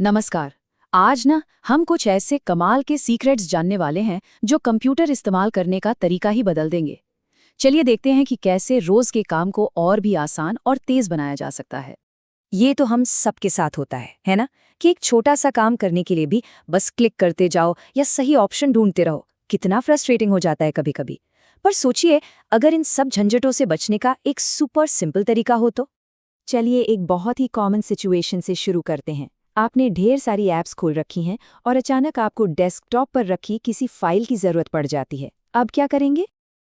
नमस्कार। आज ना हम कुछ ऐसे कमाल के सीक्रेट्स जानने वाले हैं जो कंप्यूटर इस्तेमाल करने का तरीका ही बदल देंगे। चलिए देखते हैं कि कैसे रोज के काम को और भी आसान और तेज बनाया जा सकता है। ये तो हम सबके साथ होता है ना? कि एक छोटा सा काम करने के लिए भी बस क्लिक करते जाओ या सही ऑप्शन ढूंढते रहो। कितना फ्रस्ट्रेटिंग हो जाता है कभी कभी। पर सोचिए, अगर इन सब झंझटों से बचने का एक सुपर सिंपल तरीका हो तो। चलिए एक बहुत ही कॉमन सिचुएशन से शुरू करते हैं। आपने ढेर सारी ऐप्स खोल रखी हैं और अचानक आपको डेस्कटॉप पर रखी किसी फाइल की जरूरत पड़ जाती है। अब क्या करेंगे?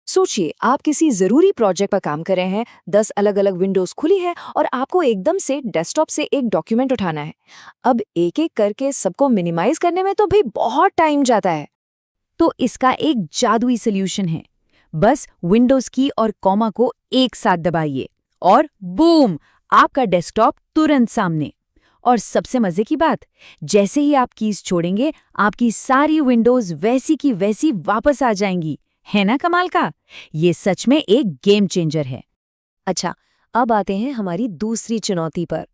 सोचिए, आप किसी जरूरी प्रोजेक्ट पर काम कर रहे हैं, 10 अलग अलग विंडोज खुली है और आपको एकदम से डेस्कटॉप से एक डॉक्यूमेंट उठाना है। अब एक एक करके सबको मिनिमाइज करने में तो भाई बहुत टाइम जाता है। तो इसका एक जादुई सोल्यूशन है। बस विंडोज की और कॉमा को एक साथ दबाइए और बूम, आपका डेस्कटॉप तुरंत सामने। और सबसे मजे की बात, जैसे ही आप कीज छोड़ेंगे, आपकी सारी विंडोज वैसी की वैसी वापस आ जाएंगी। है ना कमाल का? ये सच में एक गेम चेंजर है। अच्छा, अब आते हैं हमारी दूसरी चुनौती पर।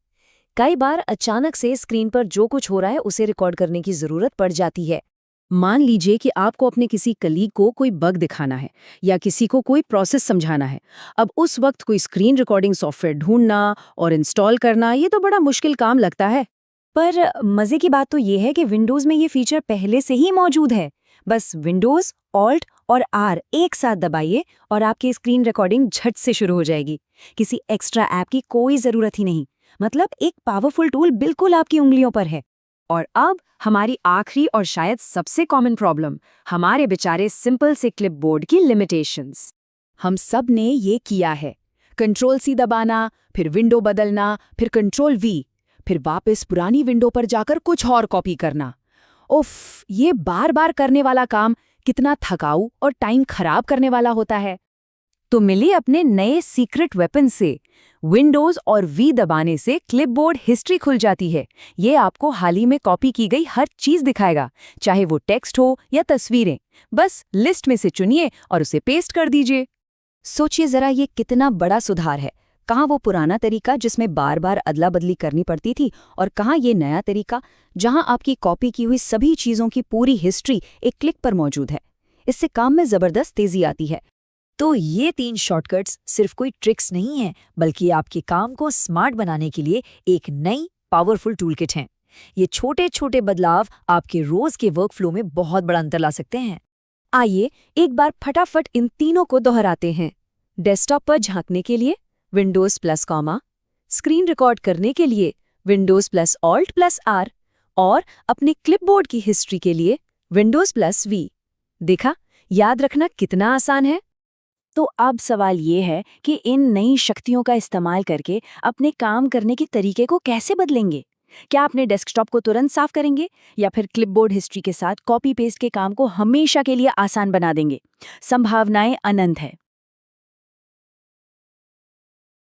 कई बार अचानक से स्क्रीन पर जो कुछ हो रहा है उसे रिकॉर्ड करने की जरूरत पड़ जाती है। मान लीजिए कि आपको अपने किसी कलीग को कोई बग दिखाना है या किसी को कोई प्रोसेस समझाना है। अब उस वक्त कोई स्क्रीन रिकॉर्डिंग सॉफ्टवेयर ढूंढना और इंस्टॉल करना, ये तो बड़ा मुश्किल काम लगता है। पर मजे की बात तो ये है कि विंडोज में ये फीचर पहले से ही मौजूद है। बस विंडोज, ऑल्ट और आर एक साथ दबाइए और आपकी स्क्रीन रिकॉर्डिंग झट से शुरू हो जाएगी। किसी एक्स्ट्रा ऐप की कोई जरूरत ही नहीं। मतलब एक पावरफुल टूल बिल्कुल आपकी उंगलियों पर है। और अब हमारी आखिरी और शायद सबसे कॉमन प्रॉब्लम, हमारे बेचारे सिंपल से क्लिपबोर्ड की लिमिटेशंस। हम सब ने ये किया है। कंट्रोल-C दबाना, फिर विंडो बदलना, फिर कंट्रोल-V, फिर वापस पुरानी विंडो पर जाकर कुछ और कॉपी करना। उफ, ये बार बार करने वाला काम कितना थकाऊ और टाइम खराब करने वाला होता है। तो मिली अपने नए सीक्रेट वेपन से। विंडोज और वी दबाने से क्लिपबोर्ड हिस्ट्री खुल जाती है। ये आपको हाल ही में कॉपी की गई हर चीज दिखाएगा, चाहे वो टेक्स्ट हो या तस्वीरें। बस लिस्ट में से चुनिए और उसे पेस्ट कर दीजिए। सोचिए जरा, ये कितना बड़ा सुधार है। कहाँ वो पुराना तरीका जिसमें बार बार अदला बदली करनी पड़ती थी, और कहाँ ये नया तरीका जहां आपकी कॉपी की हुई सभी चीजों की पूरी हिस्ट्री एक क्लिक पर मौजूद है। इससे काम में जबरदस्त तेजी आती है। तो ये 3 शॉर्टकट्स सिर्फ कोई ट्रिक्स नहीं हैं, बल्कि आपके काम को स्मार्ट बनाने के लिए एक नई पावरफुल टूलकिट हैं। ये छोटे छोटे बदलाव आपके रोज के वर्कफ्लो में बहुत बड़ा अंतर ला सकते हैं। आइए एक बार फटाफट इन तीनों को दोहराते हैं। डेस्कटॉप पर झांकने के लिए Windows plus comma, screen record करने के लिए Windows plus alt plus R, और अपने क्लिपबोर्ड की हिस्ट्री के लिए विंडोज प्लस वी। देखा, याद रखना कितना आसान है। तो अब सवाल ये है कि इन नई शक्तियों का इस्तेमाल करके अपने काम करने के तरीके को कैसे बदलेंगे? क्या अपने डेस्कटॉप को तुरंत साफ करेंगे या फिर क्लिपबोर्ड हिस्ट्री के साथ कॉपी पेस्ट के काम को हमेशा के लिए आसान बना देंगे? संभावनाएं अनंत है।